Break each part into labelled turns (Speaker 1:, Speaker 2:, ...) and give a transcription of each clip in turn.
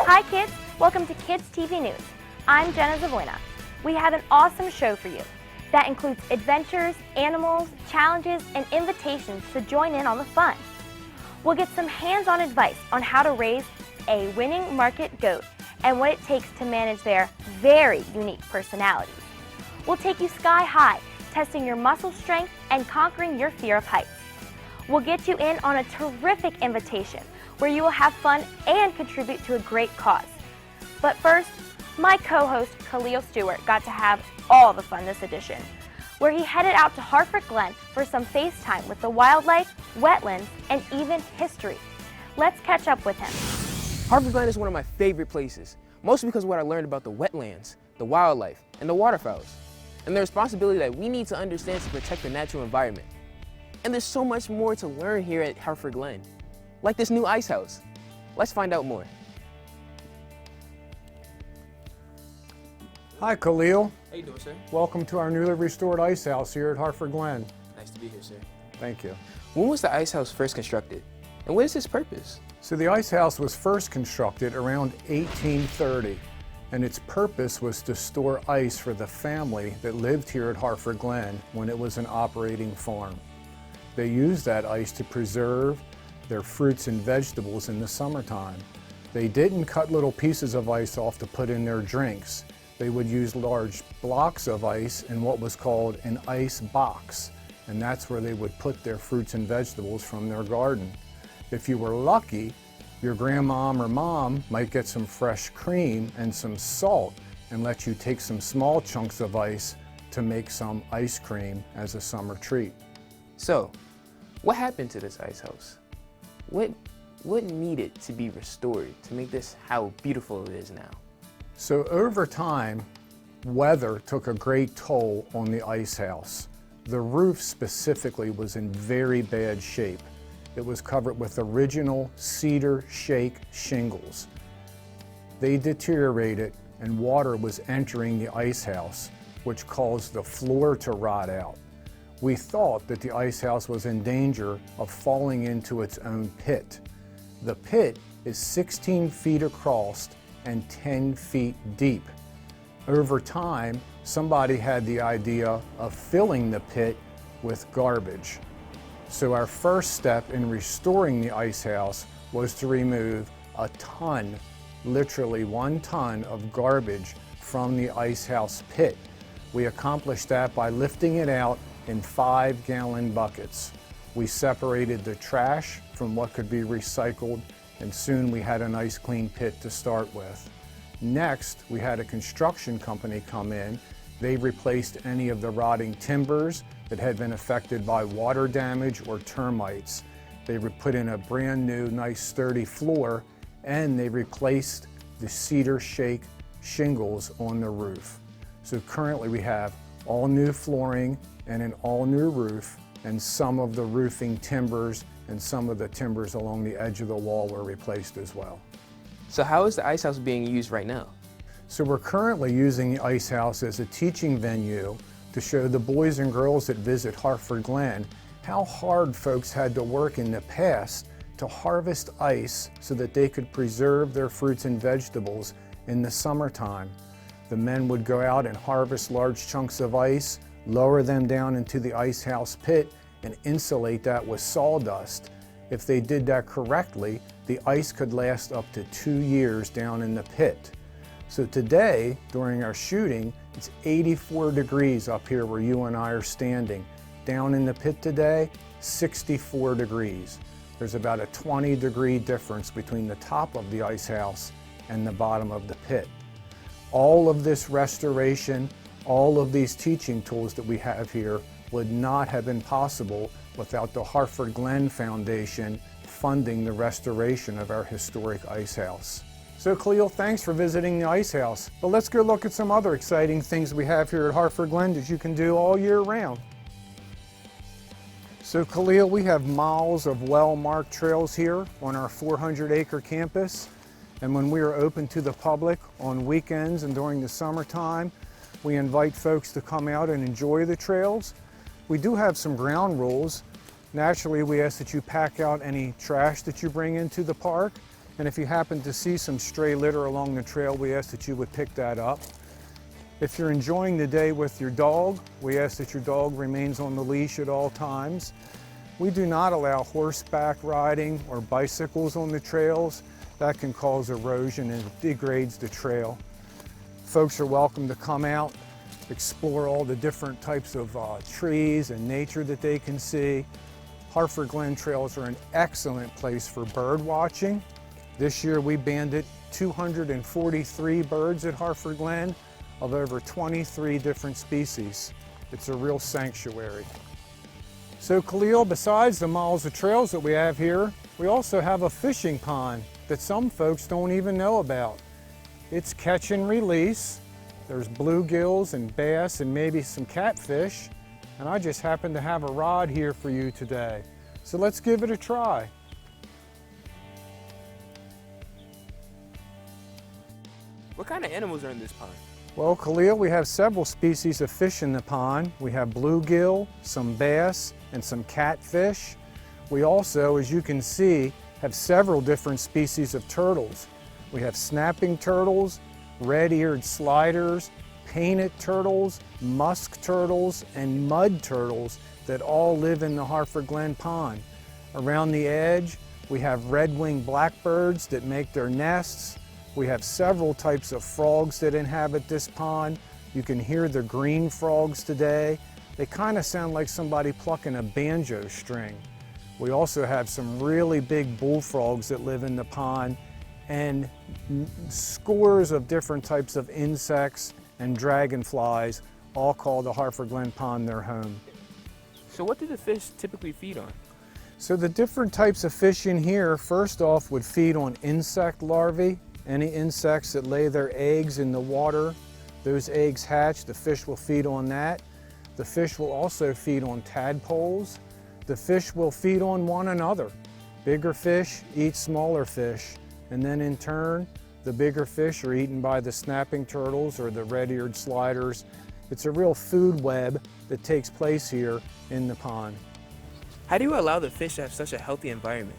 Speaker 1: Hi kids, welcome to Kids TV News. I'm Jenna Zavoyna. We have an awesome show for you that includes adventures, animals, challenges, and invitations to join in on the fun. We'll get some hands-on advice on how to raise a winning market goat and what it takes to manage their very unique personalities. We'll take you sky high, testing your muscle strength and conquering your fear of heights. We'll get you in on a terrific invitation where you will have fun and contribute to a great cause. But first, my co-host Khalil Stewart got to have all the fun this edition, where he headed out to Hartford Glen for some FaceTime with the wildlife, wetlands, and even history. Let's catch up with him.
Speaker 2: Hartford Glen is one of my favorite places, mostly because of what I learned about the wetlands, the wildlife, and the waterfowls, and the responsibility that we need to understand to protect the natural environment. And there's so much more to learn here at Hartford Glen, like this new ice house. Let's find out more.
Speaker 3: Hi, Khalil.
Speaker 2: How you doing, sir?
Speaker 3: Welcome to our newly restored ice house here at Hartford Glen.
Speaker 2: Nice to be here, sir.
Speaker 3: Thank you.
Speaker 2: When was the ice house first constructed? And what is its purpose?
Speaker 3: So the ice house was first constructed around 1830, and its purpose was to store ice for the family that lived here at Hartford Glen when it was an operating farm. They used that ice to preserve their fruits and vegetables in the summertime. They didn't cut little pieces of ice off to put in their drinks. They would use large blocks of ice in what was called an ice box, and that's where they would put their fruits and vegetables from their garden. If you were lucky, your grandmom or mom might get some fresh cream and some salt and let you take some small chunks of ice to make some ice cream as a summer treat.
Speaker 2: So, what happened to this ice house? What needed to be restored to make this how beautiful it is now?
Speaker 3: So over time, weather took a great toll on the ice house. The roof specifically was in very bad shape. It was covered with original cedar shake shingles. They deteriorated and water was entering the ice house, which caused the floor to rot out. We thought that the ice house was in danger of falling into its own pit. The pit is 16 feet across and 10 feet deep. Over time, somebody had the idea of filling the pit with garbage. So our first step in restoring the ice house was to remove a ton, literally 1 ton of garbage from the ice house pit. We accomplished that by lifting it out in 5-gallon buckets. We separated the trash from what could be recycled, and soon we had a nice clean pit to start with. Next, we had a construction company come in. They replaced any of the rotting timbers that had been affected by water damage or termites. They put in a brand new, nice sturdy floor, and they replaced the cedar shake shingles on the roof. So currently we have all new flooring and an all new roof, and some of the roofing timbers and some of the timbers along the edge of the wall were replaced as well.
Speaker 2: So how is the ice house being used right now?
Speaker 3: So we're currently using the ice house as a teaching venue to show the boys and girls that visit Hartford Glen how hard folks had to work in the past to harvest ice so that they could preserve their fruits and vegetables in the summertime. The men would go out and harvest large chunks of ice, lower them down into the ice house pit, and insulate that with sawdust. If they did that correctly, the ice could last up to 2 years down in the pit. So today, during our shooting, it's 84 degrees up here where you and I are standing. Down in the pit today, 64 degrees. There's about a 20-degree difference between the top of the ice house and the bottom of the pit. All of this restoration, all of these teaching tools that we have here would not have been possible without the Hartford Glen Foundation funding the restoration of our historic ice house. So Khalil, thanks for visiting the ice house. But let's go look at some other exciting things we have here at Hartford Glen that you can do all year round. So Khalil, we have miles of well-marked trails here on our 400-acre campus. And when we are open to the public on weekends and during the summertime, we invite folks to come out and enjoy the trails. We do have some ground rules. Naturally, we ask that you pack out any trash that you bring into the park, And if you happen to see some stray litter along the trail, we ask that you would pick that up. If you're enjoying the day with your dog, we ask that your dog remains on the leash at all times. We do not allow horseback riding or bicycles on the trails. That can cause erosion and it degrades the trail. Folks are welcome to come out, explore all the different types of trees and nature that they can see. Hartford Glen trails are an excellent place for bird watching. This year we banded 243 birds at Hartford Glen of over 23 different species. It's a real sanctuary. So Khalil, besides the miles of trails that we have here, we also have a fishing pond that some folks don't even know about. It's catch and release. There's bluegills and bass and maybe some catfish. And I just happen to have a rod here for you today. So let's give it a try.
Speaker 2: What kind of animals are in this pond?
Speaker 3: Well, Khalil, we have several species of fish in the pond. We have bluegill, some bass, and some catfish. We also, as you can see, have several different species of turtles. We have snapping turtles, red-eared sliders, painted turtles, musk turtles, and mud turtles that all live in the Hartford Glen Pond. Around the edge, we have red-winged blackbirds that make their nests. We have several types of frogs that inhabit this pond. You can hear the green frogs today. They kind of sound like somebody plucking a banjo string. We also have some really big bullfrogs that live in the pond and scores of different types of insects and dragonflies all call the Hartford Glen Pond their home.
Speaker 2: So what do the fish typically feed on?
Speaker 3: So the different types of fish in here, first off, would feed on insect larvae. Any insects that lay their eggs in the water, those eggs hatch, the fish will feed on that. The fish will also feed on tadpoles. The fish will feed on one another. Bigger fish eat smaller fish, and then in turn, the bigger fish are eaten by the snapping turtles or the red-eared sliders. It's a real food web that takes place here in the pond.
Speaker 2: How do you allow the fish to have such a healthy environment?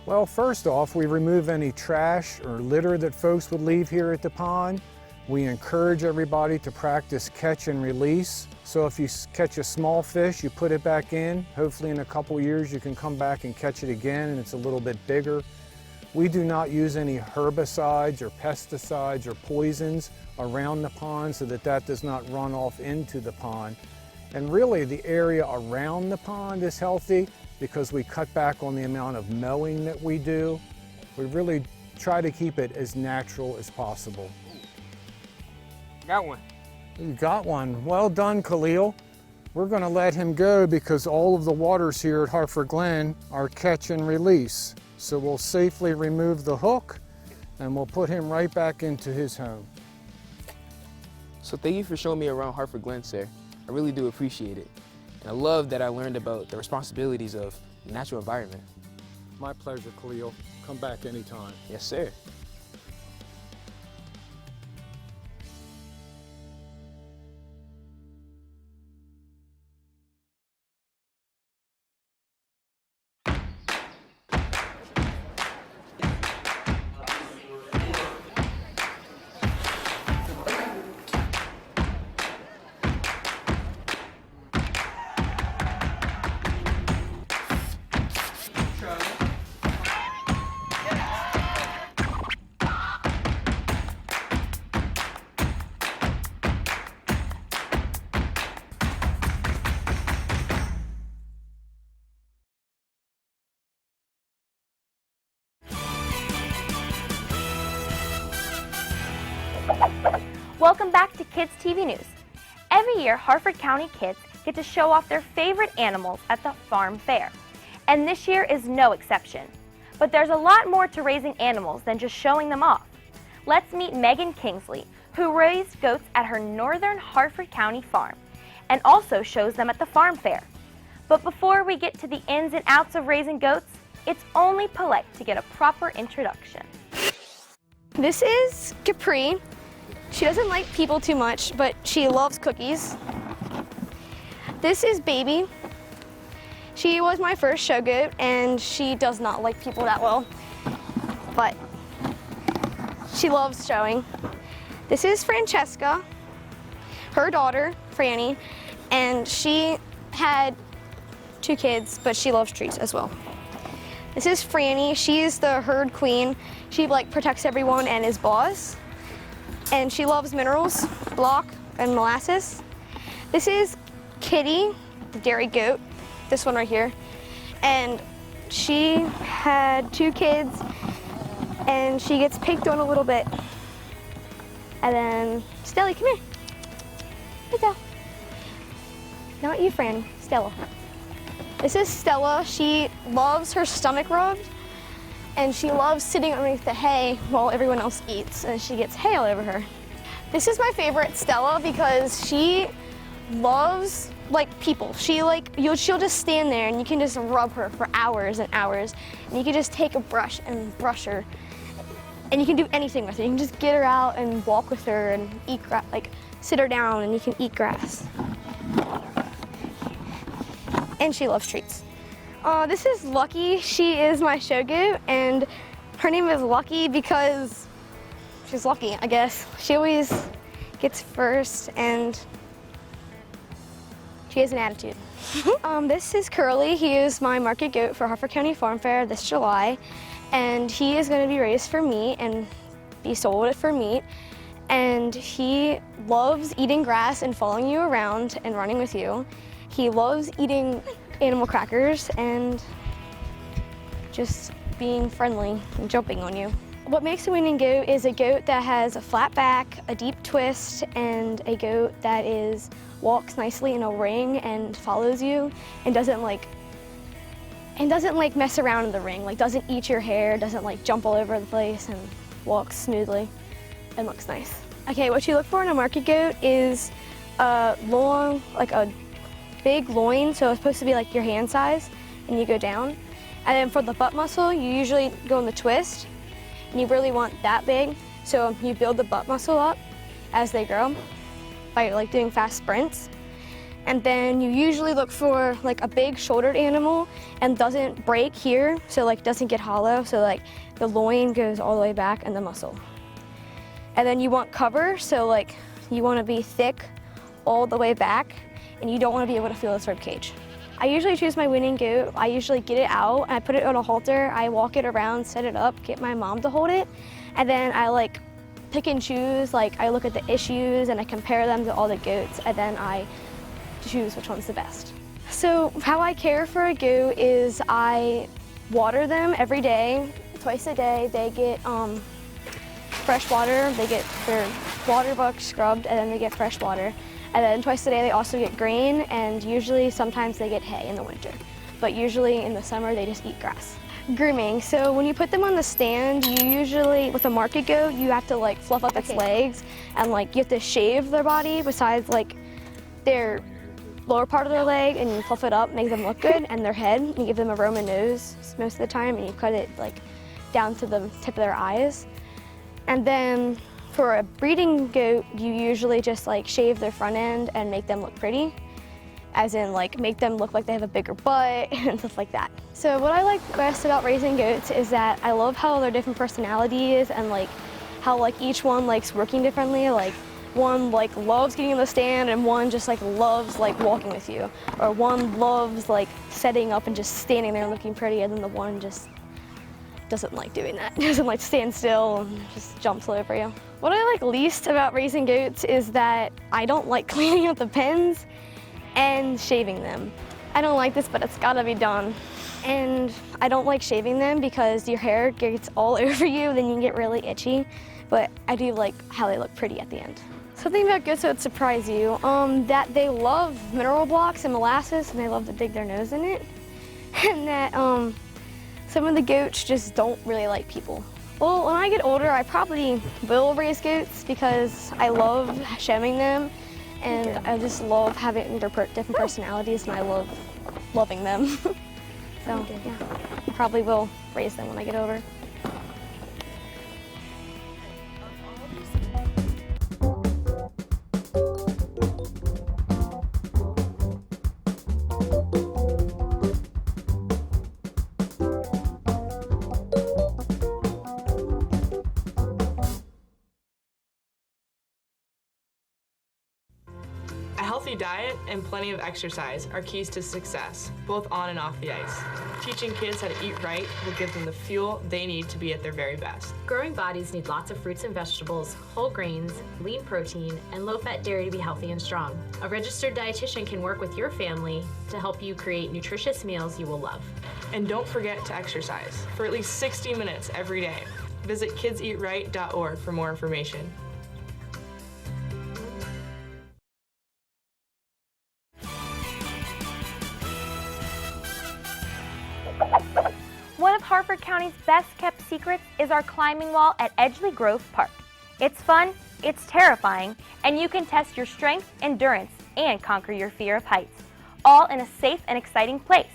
Speaker 3: Well, first off, we remove any trash or litter that folks would leave here at the pond. We encourage everybody to practice catch and release. So if you catch a small fish, you put it back in. Hopefully in a couple years you can come back and catch it again and it's a little bit bigger. We do not use any herbicides or pesticides or poisons around the pond so that that does not run off into the pond. And really the area around the pond is healthy because we cut back on the amount of mowing that we do. We really try to keep it as natural as possible.
Speaker 2: Got one.
Speaker 3: You got one. Well done, Khalil. We're going to let him go because all of the waters here at Hartford Glen are catch and release. So we'll safely remove the hook and we'll put him right back into his home.
Speaker 2: So thank you for showing me around Hartford Glen, sir. I really do appreciate it. And I love that I learned about the responsibilities of the natural environment.
Speaker 3: My pleasure, Khalil. Come back anytime.
Speaker 2: Yes, sir.
Speaker 1: Welcome back to Kids TV News. Every year, Hartford County kids get to show off their favorite animals at the farm fair. And this year is no exception. But there's a lot more to raising animals than just showing them off. Let's meet Megan Kingsley, who raised goats at her northern Hartford County farm and also shows them at the farm fair. But before we get to the ins and outs of raising goats, it's only polite to get a proper introduction.
Speaker 4: This is Capri. She doesn't like people too much, but she loves cookies. This is Baby. She was my first show goat, and she does not like people that well. but she loves showing. This is Francesca, her daughter, Franny, and she had 2 kids, but she loves treats as well. This is Franny. She's the herd queen. She like protects everyone and is boss. And she loves minerals, block, and molasses. This is Kitty, the dairy goat, this one right here. And she had 2 kids, and she gets picked on a little bit. And then, Stelly, come here. Hey, Stella. Not you, Franny, Stella. This is Stella. She loves her stomach rubbed, and she loves sitting underneath the hay while everyone else eats, and she gets hay all over her. This is my favorite, Stella, because she loves people. She'll just stand there and you can just rub her for hours and hours, and you can just take a brush and brush her, and you can do anything with her. You can just get her out and walk with her and eat grass, sit her down and you can eat grass. And she loves treats. This is Lucky. She is my show goat, and her name is Lucky because she's lucky, I guess. She always gets first, and she has an attitude. This is Curly. He is my market goat for Harford County Farm Fair this July, and he is going to be raised for meat and be sold for meat. And he loves eating grass and following you around and running with you. He loves eating animal crackers and just being friendly and jumping on you. What makes a winning goat is a goat that has a flat back, a deep twist, and a goat that walks nicely in a ring and follows you and doesn't mess around in the ring, doesn't eat your hair, doesn't jump all over the place, and walks smoothly and looks nice. Okay, what you look for in a market goat is a big loin, so it's supposed to be your hand size, and you go down. And then for the butt muscle, you usually go in the twist, and you really want that big, so you build the butt muscle up as they grow by doing fast sprints. And then you usually look for a big shouldered animal and doesn't break here, so doesn't get hollow, so the loin goes all the way back and the muscle. And then you want cover, so you want to be thick all the way back, and you don't want to be able to feel this rib cage. I usually choose my winning goat. I usually get it out, and I put it on a halter, I walk it around, set it up, get my mom to hold it, and then I pick and choose, I look at the issues and I compare them to all the goats, and then I choose which one's the best. So how I care for a goat is I water them every day, twice a day. They get fresh water, they get their water buck scrubbed, and then they get fresh water. And then twice a day they also get grain, and usually sometimes they get hay in the winter. But usually in the summer they just eat grass. Grooming, so when you put them on the stand, you usually, with a market goat, you have to fluff up its legs, and you have to shave their body besides their lower part of their leg, and you fluff it up, make them look good, and their head, you give them a Roman nose most of the time, and you cut it down to the tip of their eyes. And then for a breeding goat, you usually just shave their front end and make them look pretty, as in make them look like they have a bigger butt and stuff like that. So what I like best about raising goats is that I love how their different personalities and how each one likes working differently. One loves getting in the stand, and one just loves walking with you, or one loves setting up and just standing there looking pretty, and then the one just doesn't like doing that. Doesn't like to stand still and just jumps all over you. What I like least about raising goats is that I don't like cleaning up the pens and shaving them. I don't like this, but it's gotta be done. And I don't like shaving them because your hair gets all over you, then you get really itchy. But I do like how they look pretty at the end. Something about goats that would surprise you, that they love mineral blocks and molasses, and they love to dig their nose in it. And that some of the goats just don't really like people. Well, when I get older, I probably will raise goats because I love showing them, and I just love having their different personalities, and I love loving them. So yeah, I probably will raise them when I get older.
Speaker 5: healthy diet and plenty of exercise are keys to success, both on and off the ice. Teaching kids how to eat right will give them the fuel they need to be at their very best.
Speaker 6: Growing bodies need lots of fruits and vegetables, whole grains, lean protein, and low-fat dairy to be healthy and strong. A registered dietitian can work with your family to help you create nutritious meals you will love.
Speaker 5: And don't forget to exercise for at least 60 minutes every day. Visit kidseatright.org for more information.
Speaker 1: One of Harford County's best-kept secrets is our climbing wall at Edgeley Grove Park. It's fun, it's terrifying, and you can test your strength, endurance, and conquer your fear of heights, all in a safe and exciting place.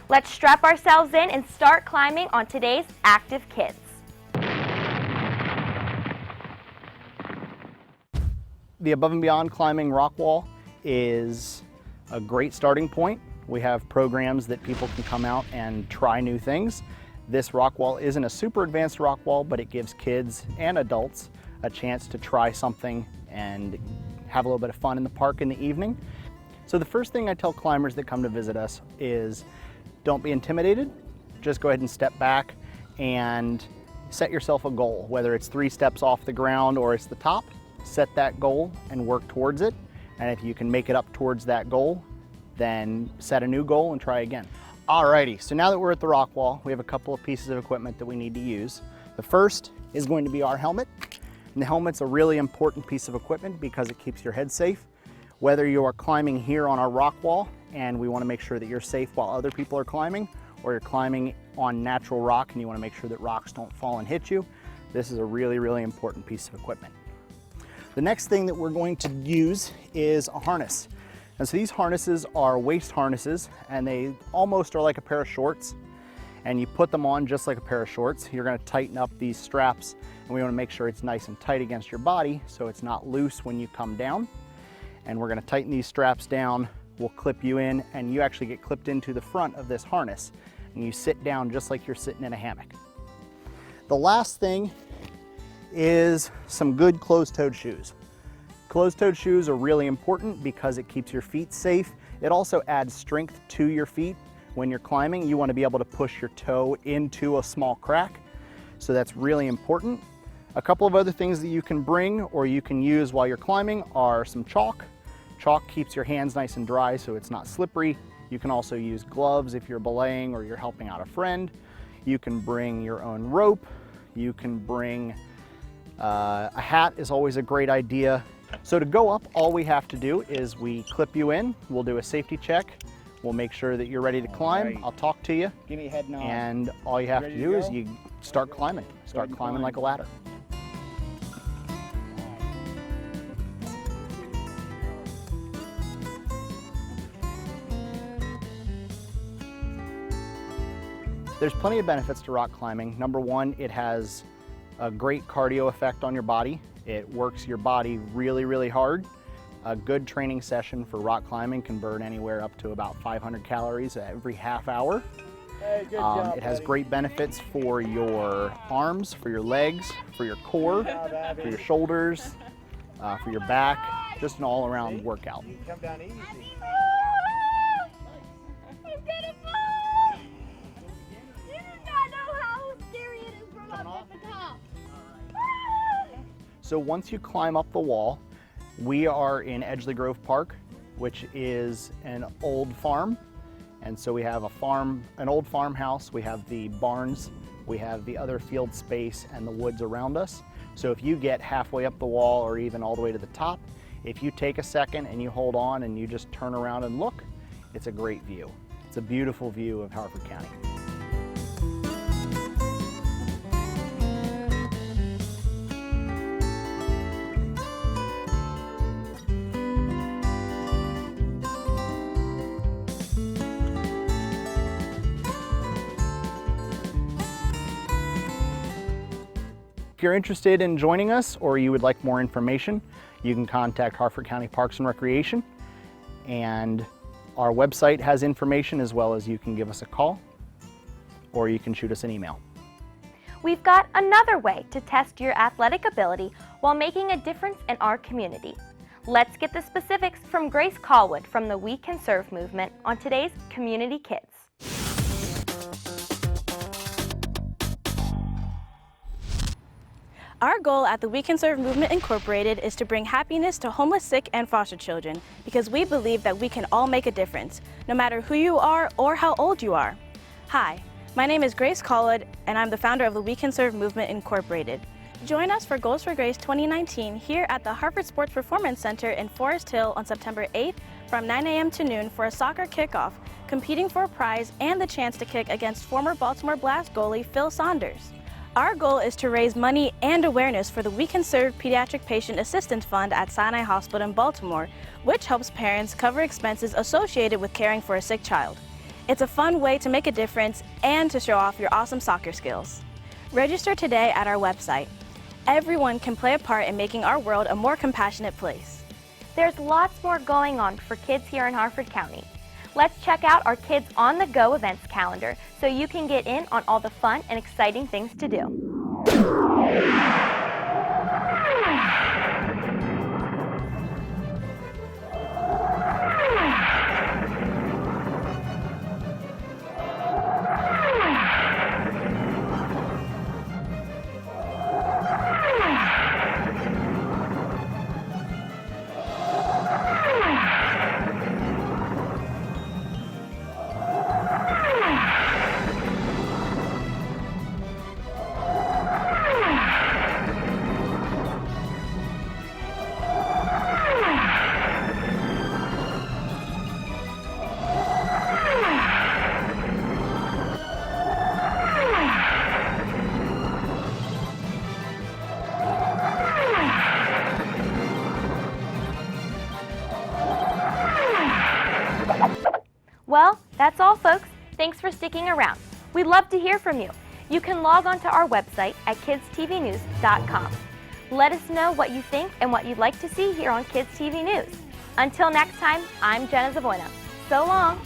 Speaker 1: Let's strap ourselves in and start climbing on today's Active Kids.
Speaker 7: The Above and Beyond Climbing Rock Wall is a great starting point. We have programs that people can come out and try new things. This rock wall isn't a super advanced rock wall, but it gives kids and adults a chance to try something and have a little bit of fun in the park in the evening. So the first thing I tell climbers that come to visit us is don't be intimidated. Just go ahead and step back and set yourself a goal, whether it's 3 steps off the ground or it's the top. Set that goal and work towards it. And if you can make it up towards that goal, then set a new goal and try again. Alrighty, so now that we're at the rock wall, we have a couple of pieces of equipment that we need to use. The first is going to be our helmet. And the helmet's a really important piece of equipment because it keeps your head safe. Whether you are climbing here on our rock wall and we want to make sure that you're safe while other people are climbing, or you're climbing on natural rock and you want to make sure that rocks don't fall and hit you, this is a really, really important piece of equipment. The next thing that we're going to use is a harness. And so these harnesses are waist harnesses, and they almost are like a pair of shorts. And you put them on just like a pair of shorts. You're going to tighten up these straps, and we want to make sure it's nice and tight against your body so it's not loose when you come down. And we're going to tighten these straps down. We'll clip you in, and you actually get clipped into the front of this harness. And you sit down just like you're sitting in a hammock. The last thing is some good closed-toed shoes. Closed-toed shoes are really important because it keeps your feet safe. It also adds strength to your feet. When you're climbing, you want to be able to push your toe into a small crack. So that's really important. A couple of other things that you can bring or you can use while you're climbing are some chalk. Chalk keeps your hands nice and dry so it's not slippery. You can also use gloves if you're belaying or you're helping out a friend. You can bring your own rope. You can bring a hat is always a great idea. So to go up, all we have to do is we clip you in, we'll do a safety check, we'll make sure that you're ready to climb, right. I'll talk to you.
Speaker 8: Give me a head nod.
Speaker 7: And all you have to do is you start climbing. Start climbing like a ladder. There's plenty of benefits to rock climbing. Number one, it has a great cardio effect on your body. It works your body really, really hard. A good training session for rock climbing can burn anywhere up to about 500 calories every half hour.
Speaker 8: Hey, good job,
Speaker 7: it has great benefits for your arms, for your legs, for your core, for your shoulders, for your back, just an all-around workout.
Speaker 8: Come down easy.
Speaker 7: So once you climb up the wall, we are in Edgeley Grove Park, which is an old farm. And so we have an old farmhouse, we have the barns, we have the other field space and the woods around us. So if you get halfway up the wall or even all the way to the top, if you take a second and you hold on and you just turn around and look, it's a great view. It's a beautiful view of Harford County. If you're interested in joining us or you would like more information, you can contact Harford County Parks and Recreation, and our website has information, as well as you can give us a call or you can shoot us an email.
Speaker 1: We've got another way to test your athletic ability while making a difference in our community. Let's get the specifics from Grace Callwood from the We Can Serve movement on today's Community Kids.
Speaker 9: Our goal at the We Can Serve Movement Incorporated is to bring happiness to homeless, sick, and foster children because we believe that we can all make a difference, no matter who you are or how old you are. Hi, my name is Grace Callwood, and I'm the founder of the We Can Serve Movement Incorporated. Join us for Goals for Grace 2019 here at the Harvard Sports Performance Center in Forest Hill on September 8th from 9 a.m. to noon for a soccer kickoff, competing for a prize and the chance to kick against former Baltimore Blast goalie Phil Saunders. Our goal is to raise money and awareness for the We Can Serve Pediatric Patient Assistance Fund at Sinai Hospital in Baltimore, which helps parents cover expenses associated with caring for a sick child. It's a fun way to make a difference and to show off your awesome soccer skills. Register today at our website. Everyone can play a part in making our world a more compassionate place.
Speaker 1: There's lots more going on for kids here in Harford County. Let's check out our Kids on the Go events calendar so you can get in on all the fun and exciting things to do. Well, that's all, folks. Thanks for sticking around. We'd love to hear from you. You can log on to our website at KidsTVNews.com. Let us know what you think and what you'd like to see here on Kids TV News. Until next time, I'm Jenna Zavoyna. So long.